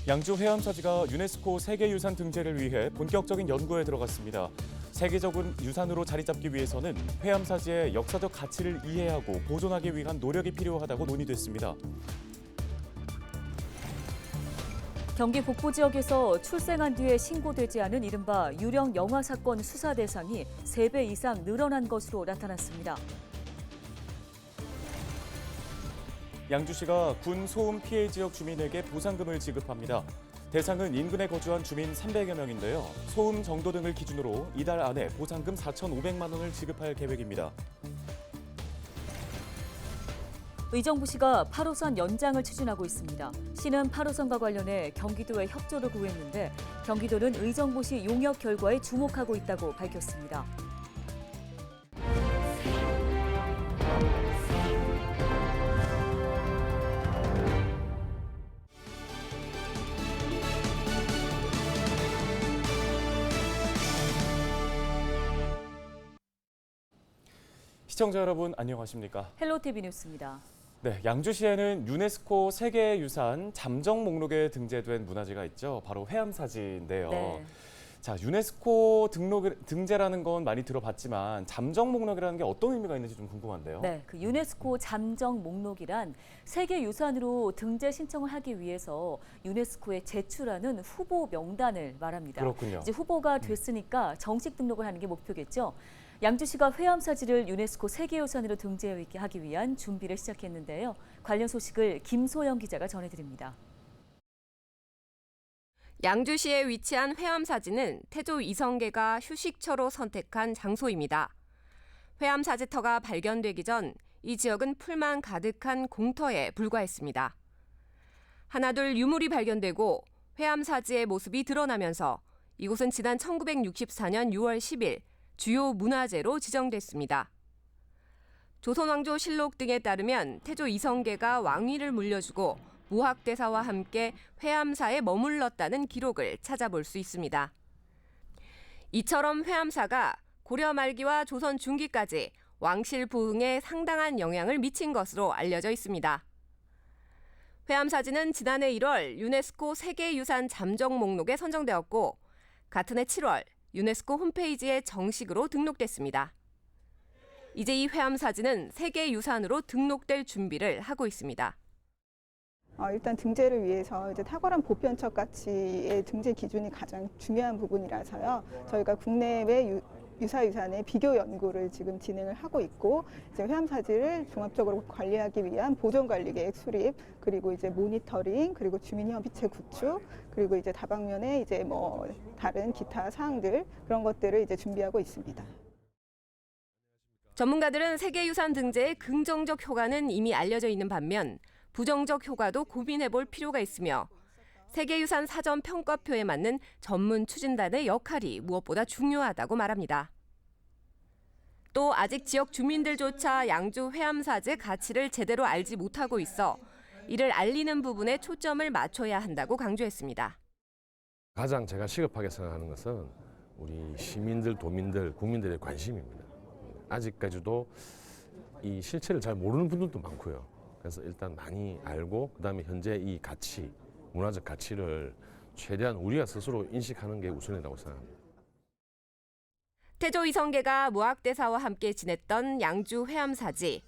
양주 해암사지가 유네스코 세계유산 등재를 위해 본격적인 연구에 들어갔습니다. 세계적인 유산으로 자리 잡기 위해서는 해암사지의 역사적 가치를 이해하고 보존하기 위한 노력이 필요하다고 논의됐습니다. 경기 북부 지역에서 출생한 뒤에 신고되지 않은 이른바 유령 영아 사건 수사 대상이 3배 이상 늘어난 것으로 나타났습니다. 양주시가 군 소음 피해 지역 주민에게 보상금을 지급합니다. 대상은 인근에 거주한 주민 300여 명인데요. 소음 정도 등을 기준으로 이달 안에 보상금 4,500만 원을 지급할 계획입니다. 의정부시가 8호선 연장을 추진하고 있습니다. 시는 8호선과 관련해 경기도에 협조를 구했는데 경기도는 의정부시 용역 결과에 주목하고 있다고 밝혔습니다. 시청자 여러분 안녕하십니까? 헬로티비 뉴스입니다. 네, 양주시에는 유네스코 세계유산 잠정 목록에 등재된 문화재가 있죠. 바로 해암사지인데요. 네. 자, 유네스코 등재라는 건 많이 들어봤지만 잠정 목록이라는 게 어떤 의미가 있는지 좀 궁금한데요. 네, 그 유네스코 잠정 목록이란 세계유산으로 등재 신청을 하기 위해서 유네스코에 제출하는 후보 명단을 말합니다. 그렇군요. 이제 후보가 됐으니까 정식 등록을 하는 게 목표겠죠. 양주시가 해암사지를 유네스코 세계유산으로 등재하기 위한 준비를 시작했는데요. 관련 소식을 김소영 기자가 전해드립니다. 양주시에 위치한 해암사지는 태조 이성계가 휴식처로 선택한 장소입니다. 해암사지터가 발견되기 전 이 지역은 풀만 가득한 공터에 불과했습니다. 하나둘 유물이 발견되고 해암사지의 모습이 드러나면서 이곳은 지난 1964년 6월 10일 주요 문화재로 지정됐습니다. 조선왕조 실록 등에 따르면 태조 이성계가 왕위를 물려주고 무학대사와 함께 회암사에 머물렀다는 기록을 찾아볼 수 있습니다. 이처럼 회암사가 고려 말기와 조선 중기까지 왕실 부흥에 상당한 영향을 미친 것으로 알려져 있습니다. 회암사지는 지난해 1월 유네스코 세계유산 잠정 목록에 선정되었고 같은 해 7월 유네스코 홈페이지에 정식으로 등록됐습니다. 이제 이 회암사지는 세계유산으로 등록될 준비를 하고 있습니다. 일단 등재를 위해서 이제 탁월한 보편적 가치의 등재 기준이 가장 중요한 부분이라서요. 저희가 국내외 유사유산의 비교 연구를 지금 진행을 하고 있고, 이제 해암사지를 종합적으로 관리하기 위한 보존관리 계획 수립, 그리고 이제 모니터링, 그리고 주민협의체 구축, 그리고 이제 다방면에 이제 뭐 다른 기타 사항들 그런 것들을 이제 준비하고 있습니다. 전문가들은 세계유산 등재의 긍정적 효과는 이미 알려져 있는 반면 부정적 효과도 고민해볼 필요가 있으며 세계유산 사전 평가표에 맞는 전문 추진단의 역할이 무엇보다 중요하다고 말합니다. 또 아직 지역 주민들조차 양주 해암사지의 가치를 제대로 알지 못하고 있어 이를 알리는 부분에 초점을 맞춰야 한다고 강조했습니다. 가장 제가 시급하게 생각하는 것은 우리 시민들, 도민들, 국민들의 관심입니다. 아직까지도 이 실체를 잘 모르는 분들도 많고요. 그래서 일단 많이 알고 그다음에 현재 이 가치, 문화적 가치를 최대한 우리가 스스로 인식하는 게 우선이라고 생각합니다. 태조 이성계가 무학대사와 함께 지냈던 양주 해암사지.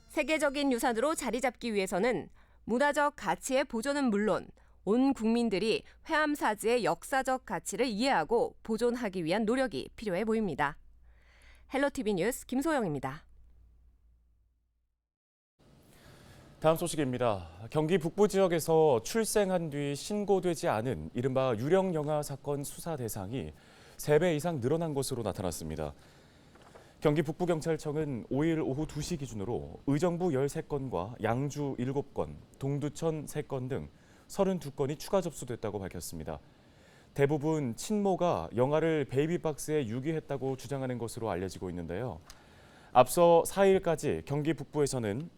세계적인 유산으로 자리 잡기 위해서는 문화적 가치의 보존은 물론 온 국민들이 해암사지의 역사적 가치를 이해하고 보존하기 위한 노력이 필요해 보입니다. 헬로티비 뉴스 김소영입니다. 다음 소식입니다. 경기 북부 지역에서 출생한 뒤 신고되지 않은 이른바 유령 영아 사건 수사 대상이 3배 이상 늘어난 것으로 나타났습니다. 경기 북부경찰청은 5일 오후 2시 기준으로 의정부 13건과 양주 7건, 동두천 3건 등 32건이 추가 접수됐다고 밝혔습니다. 대부분 친모가 영아를 베이비박스에 유기했다고 주장하는 것으로 알려지고 있는데요. 앞서 4일까지 경기 북부에서는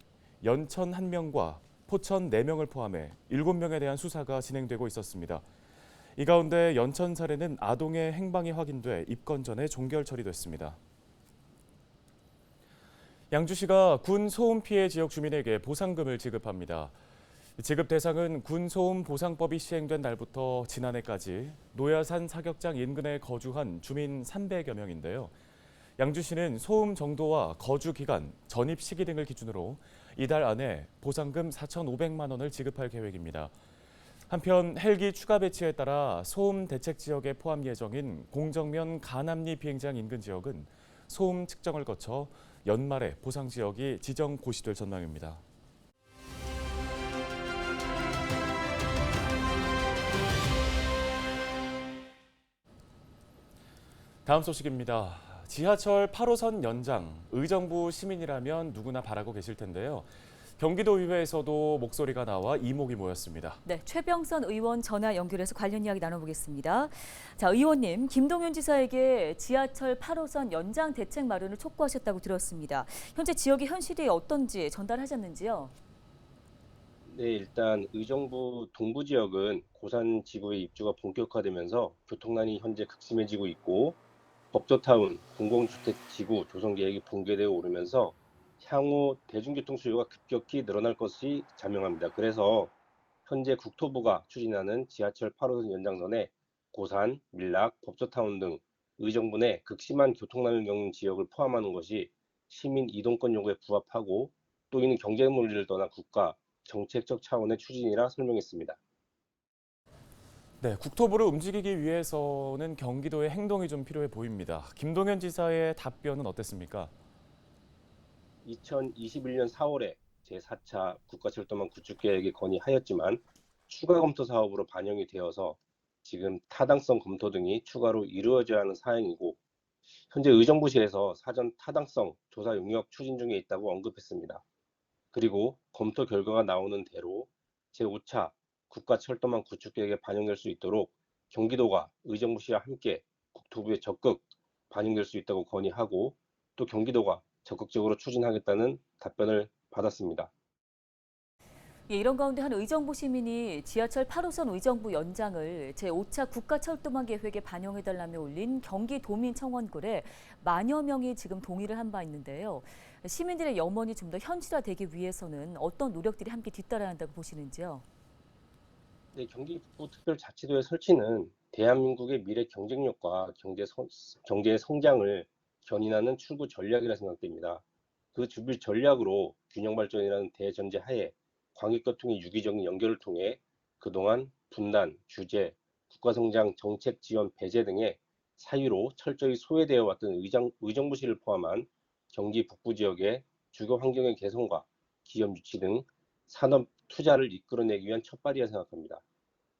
연천 1명과 포천 4명을 포함해 7명에 대한 수사가 진행되고 있었습니다. 이 가운데 연천 사례는 아동의 행방이 확인돼 입건 전에 종결 처리됐습니다. 양주시가 군 소음 피해 지역 주민에게 보상금을 지급합니다. 지급 대상은 군소음 보상법이 시행된 날부터 지난해까지 노야산 사격장 인근에 거주한 주민 300여 명인데요. 양주시는 소음 정도와 거주 기간, 전입 시기 등을 기준으로 이달 안에 보상금 4,500만 원을 지급할 계획입니다. 한편 헬기 추가 배치에 따라 소음 대책 지역에 포함 예정인 공정면 가남리 비행장 인근 지역은 소음 측정을 거쳐 연말에 보상 지역이 지정 고시될 전망입니다. 다음 소식입니다. 지하철 8호선 연장, 의정부 시민이라면 누구나 바라고 계실 텐데요. 경기도의회에서도 목소리가 나와 이목이 모였습니다. 네, 최병선 의원 전화 연결해서 관련 이야기 나눠보겠습니다. 자, 의원님, 김동연 지사에게 지하철 8호선 연장 대책 마련을 촉구하셨다고 들었습니다. 현재 지역의 현실이 어떤지 전달하셨는지요? 네, 일단 의정부 동부 지역은 고산 지구의 입주가 본격화되면서 교통난이 현재 극심해지고 있고 법조타운 공공주택 지구 조성 계획이 붕괴되어 오르면서 향후 대중교통 수요가 급격히 늘어날 것이 자명합니다. 그래서 현재 국토부가 추진하는 지하철 8호선 연장선에 고산, 밀락, 법조타운 등 의정부 내 극심한 교통난을 겪는 지역을 포함하는 것이 시민 이동권 요구에 부합하고 또 이는 경제 논리를 떠나 국가 정책적 차원의 추진이라 설명했습니다. 네, 국토부를 움직이기 위해서는 경기도의 행동이 좀 필요해 보입니다. 김동연 지사의 답변은 어땠습니까? 2021년 4월에 제4차 국가철도망 구축계획에 건의하였지만 추가 검토 사업으로 반영이 되어서 지금 타당성 검토 등이 추가로 이루어져야 하는 사항이고 현재 의정부시에서 사전 타당성 조사 용역 추진 중에 있다고 언급했습니다. 그리고 검토 결과가 나오는 대로 제5차 국가철도망 구축계획에 반영될 수 있도록 경기도가 의정부시와 함께 국토부에 적극 반영될 수 있다고 건의하고 또 경기도가 적극적으로 추진하겠다는 답변을 받았습니다. 예, 이런 가운데 한 의정부 시민이 지하철 8호선 의정부 연장을 제5차 국가철도망 계획에 반영해달라며 올린 경기도민 청원글에 만여 명이 지금 동의를 한 바 있는데요. 시민들의 염원이 좀 더 현실화되기 위해서는 어떤 노력들이 함께 뒤따라야 한다고 보시는지요? 네, 경기 북부특별자치도의 설치는 대한민국의 미래 경쟁력과 경제의 성장을 견인하는 출구 전략이라 생각됩니다. 그 주빌 전략으로 균형 발전이라는 대전제 하에 광역교통의 유기적인 연결을 통해 그동안 분단, 규제, 국가성장 정책 지원 배제 등의 사유로 철저히 소외되어 왔던 의정부시를 포함한 경기 북부 지역의 주거 환경의 개선과 기업 유치 등 산업 투자를 이끌어내기 위한 첫발이라 생각합니다.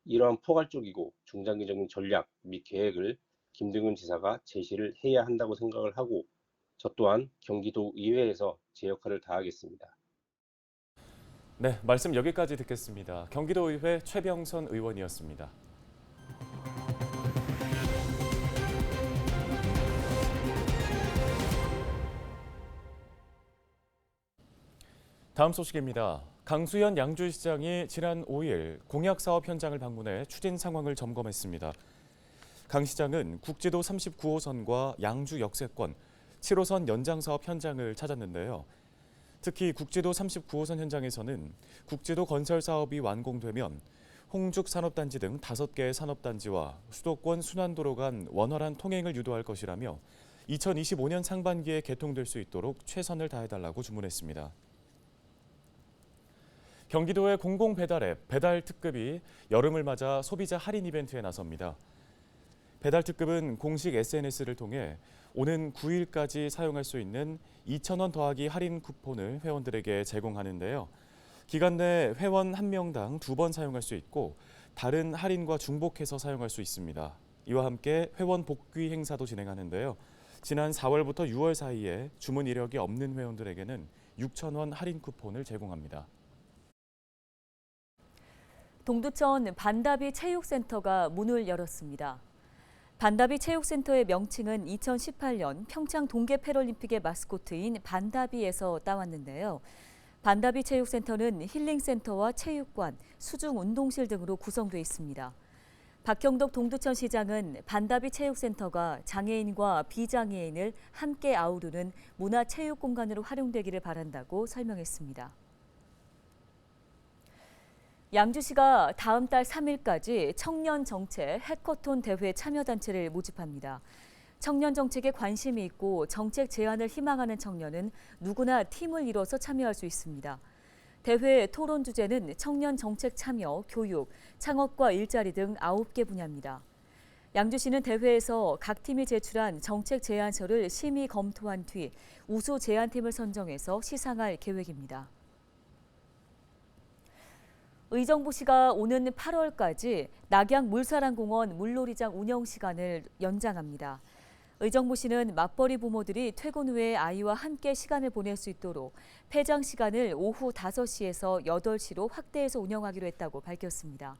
이러한 포괄적이고 중장기적인 전략 및 계획을 김동연 지사가 제시를 해야 한다고 생각을 하고 저 또한 경기도 의회에서 제 역할을 다하겠습니다. 네, 말씀 여기까지 듣겠습니다. 경기도의회 최병선 의원이었습니다. 다음 소식입니다. 강수현 양주시장이 지난 5일 공약사업 현장을 방문해 추진 상황을 점검했습니다. 강 시장은 국제도 39호선과 양주 역세권, 7호선 연장사업 현장을 찾았는데요. 특히 국제도 39호선 현장에서는 국제도 건설 사업이 완공되면 홍죽 산업단지 등 5개의 산업단지와 수도권 순환도로 간 원활한 통행을 유도할 것이라며 2025년 상반기에 개통될 수 있도록 최선을 다해달라고 주문했습니다. 경기도의 공공배달앱 배달특급이 여름을 맞아 소비자 할인 이벤트에 나섭니다. 배달특급은 공식 SNS를 통해 오는 9일까지 사용할 수 있는 2,000원 더하기 할인 쿠폰을 회원들에게 제공하는데요. 기간 내 회원 1명당 2번 사용할 수 있고 다른 할인과 중복해서 사용할 수 있습니다. 이와 함께 회원 복귀 행사도 진행하는데요. 지난 4월부터 6월 사이에 주문 이력이 없는 회원들에게는 6,000원 할인 쿠폰을 제공합니다. 동두천 반다비 체육센터가 문을 열었습니다. 반다비 체육센터의 명칭은 2018년 평창 동계 패럴림픽의 마스코트인 반다비에서 따왔는데요. 반다비 체육센터는 힐링센터와 체육관, 수중 운동실 등으로 구성돼 있습니다. 박형덕 동두천시장은 반다비 체육센터가 장애인과 비장애인을 함께 아우르는 문화체육공간으로 활용되기를 바란다고 설명했습니다. 양주시가 다음 달 3일까지 청년 정책 해커톤 대회 참여 단체를 모집합니다. 청년 정책에 관심이 있고 정책 제안을 희망하는 청년은 누구나 팀을 이뤄서 참여할 수 있습니다. 대회 토론 주제는 청년 정책 참여, 교육, 창업과 일자리 등 9개 분야입니다. 양주시는 대회에서 각 팀이 제출한 정책 제안서를 심의 검토한 뒤 우수 제안팀을 선정해서 시상할 계획입니다. 의정부시가 오는 8월까지 낙양 물사랑공원 물놀이장 운영 시간을 연장합니다. 의정부시는 맞벌이 부모들이 퇴근 후에 아이와 함께 시간을 보낼 수 있도록 폐장 시간을 오후 5시에서 8시로 확대해서 운영하기로 했다고 밝혔습니다.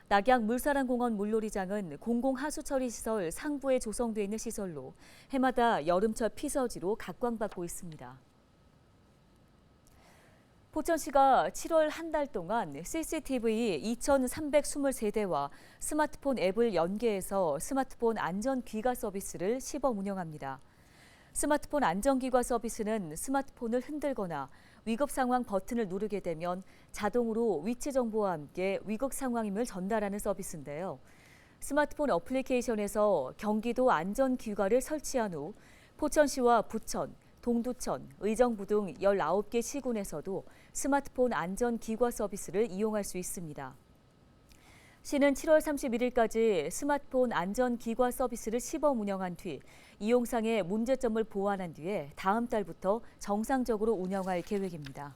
낙양 물사랑공원 물놀이장은 공공하수처리시설 상부에 조성돼 있는 시설로 해마다 여름철 피서지로 각광받고 있습니다. 포천시가 7월 한 달 동안 CCTV 2,323대와 스마트폰 앱을 연계해서 스마트폰 안전귀가 서비스를 시범 운영합니다. 스마트폰 안전귀가 서비스는 스마트폰을 흔들거나 위급 상황 버튼을 누르게 되면 자동으로 위치 정보와 함께 위급 상황임을 전달하는 서비스인데요. 스마트폰 어플리케이션에서 경기도 안전귀가를 설치한 후 포천시와 부천, 동두천, 의정부 등 19개 시군에서도 스마트폰 안전귀가 서비스를 이용할 수 있습니다. 시는 7월 31일까지 스마트폰 안전귀가 서비스를 시범 운영한 뒤 이용상의 문제점을 보완한 뒤에 다음 달부터 정상적으로 운영할 계획입니다.